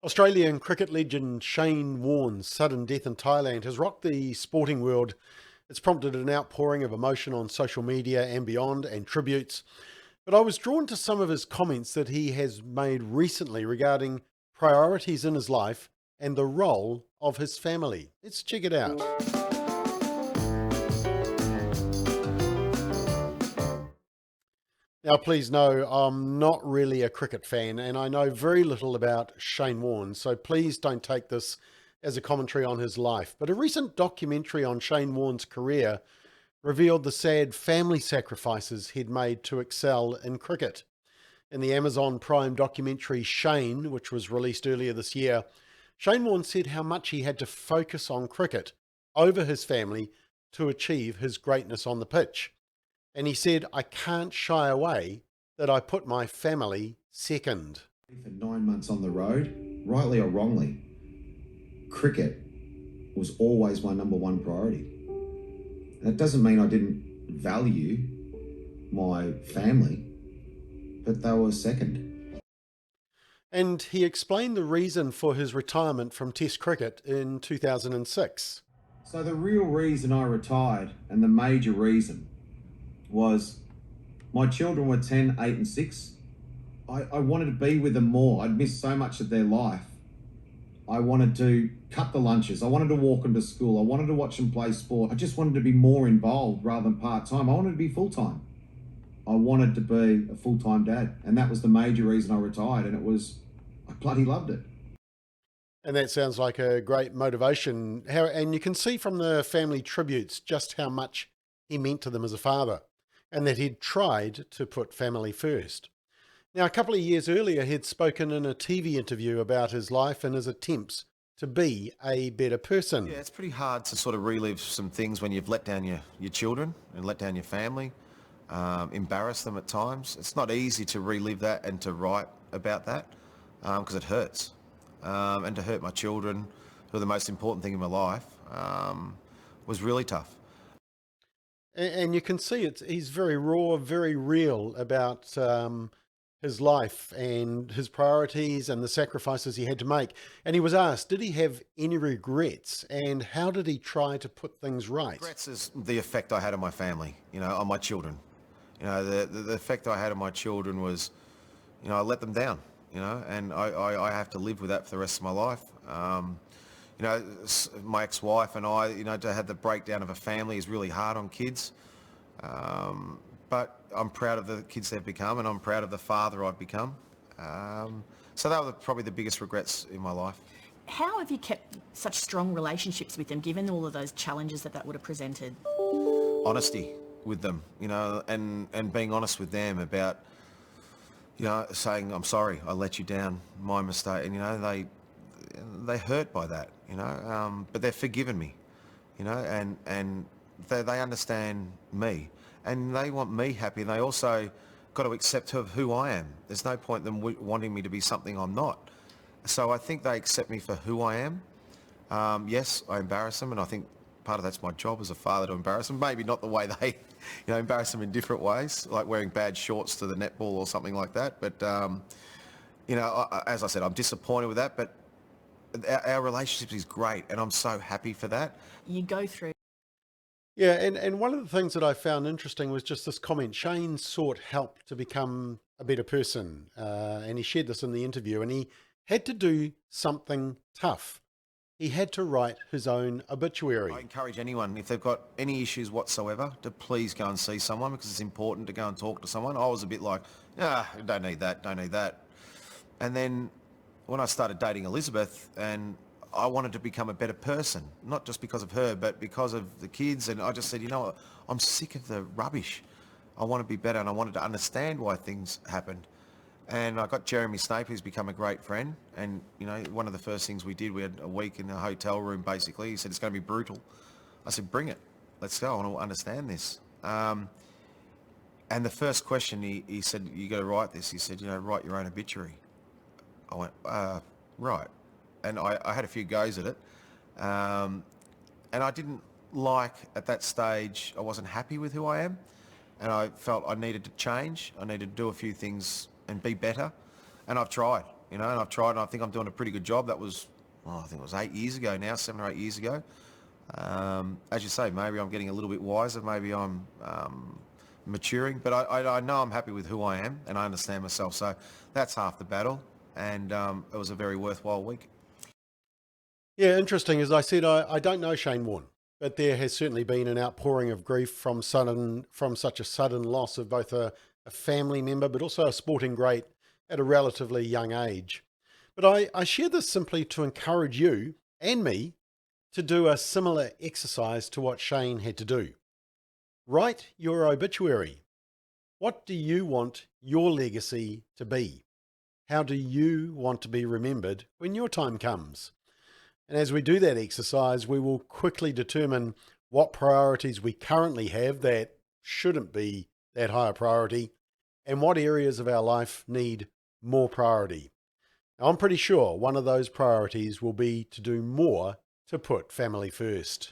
Australian cricket legend Shane Warne's sudden death in Thailand has rocked the sporting world. It's prompted an outpouring of emotion on social media and beyond, and tributes. But I was drawn to some of his comments that he has made recently regarding priorities in his life and the role of his family. Let's check it out. Now, please know I'm not really a cricket fan and I know very little about Shane Warne, so please don't take this as a commentary on his life. But a recent documentary on Shane Warne's career revealed the sad family sacrifices he'd made to excel in cricket. In the Amazon Prime documentary Shane, which was released earlier this year, Shane Warne said how much he had to focus on cricket over his family to achieve his greatness on the pitch. And he said, I can't shy away that I put my family second. For 9 months on the road, rightly or wrongly, cricket was always my number one priority. And it doesn't mean I didn't value my family, but they were second. And he explained the reason for his retirement from Test cricket in 2006. So the real reason I retired, and the major reason, was my children were 10, 8 and 6. I wanted to be with them more. I'd missed so much of their life. I wanted to cut the lunches. I wanted to walk them to school. I wanted to watch them play sport. I just wanted to be more involved rather than part-time. I wanted to be full-time. I wanted to be a full-time dad. And that was the major reason I retired. And I bloody loved it. And that sounds like a great motivation. And you can see from the family tributes just how much he meant to them as a father, and that he'd tried to put family first. Now, a couple of years earlier, he'd spoken in a TV interview about his life and his attempts to be a better person. Yeah, it's pretty hard to sort of relive some things when you've let down your children and let down your family, embarrass them at times. It's not easy to relive that and to write about that because it hurts. And to hurt my children, who are the most important thing in my life, was really tough. And you can see he's very raw, very real about his life and his priorities and the sacrifices he had to make. And he was asked, did he have any regrets, and how did he try to put things right? Regrets is the effect I had on my family, on my children. The effect I had on my children was, I let them down, and I have to live with that for the rest of my life. My ex-wife and I, to have the breakdown of a family is really hard on kids. But I'm proud of the kids they've become, and I'm proud of the father I've become. So that were probably the biggest regrets in my life. How have you kept such strong relationships with them, given all of those challenges that would have presented? Honesty with them, and being honest with them about, saying, I'm sorry, I let you down, my mistake. And, they hurt by that, but they've forgiven me, and they understand me, and they want me happy, and they also got to accept who I am. There's no point in them wanting me to be something I'm not. So I think they accept me for who I am. Yes, I embarrass them, and I think part of that's my job as a father, to embarrass them. Maybe not the way they, embarrass them in different ways, like wearing bad shorts to the netball or something like that. But, as I said, I'm disappointed with that, but our relationship is great, and I'm so happy for that. You go through. Yeah, and one of the things that I found interesting was just this comment. Shane sought help to become a better person, and he shared this in the interview, and he had to do something tough. He had to write his own obituary. I encourage anyone, if they've got any issues whatsoever, to please go and see someone, because it's important to go and talk to someone. I was a bit like, don't need that. And then when I started dating Elizabeth, and I wanted to become a better person, not just because of her, but because of the kids. And I just said, what? I'm sick of the rubbish. I want to be better, and I wanted to understand why things happened. And I got Jeremy Snape, who's become a great friend. And, one of the first things we did, we had a week in a hotel room, basically. He said, it's going to be brutal. I said, bring it. Let's go. I want to understand this. And the first question, he said, you got to write this. He said, write your own obituary. I went, right. And I had a few goes at it. And I didn't like, at that stage, I wasn't happy with who I am. And I felt I needed to change. I needed to do a few things and be better. And I've tried. you know, and I've tried, and I think I'm doing a pretty good job. That was, I think it was 8 years ago now, 7 or 8 years ago. As you say, maybe I'm getting a little bit wiser, maybe I'm maturing, but I know I'm happy with who I am, and I understand myself, so that's half the battle, and it was a very worthwhile week. Yeah, interesting. As I said, I don't know Shane Warne, but there has certainly been an outpouring of grief from such a sudden loss of both a family member, but also a sporting great at a relatively young age. But I share this simply to encourage you and me to do a similar exercise to what Shane had to do. Write your obituary. What do you want your legacy to be? How do you want to be remembered when your time comes? And as we do that exercise, we will quickly determine what priorities we currently have that shouldn't be that high a priority, and what areas of our life need more priority. Now, I'm pretty sure one of those priorities will be to do more to put family first.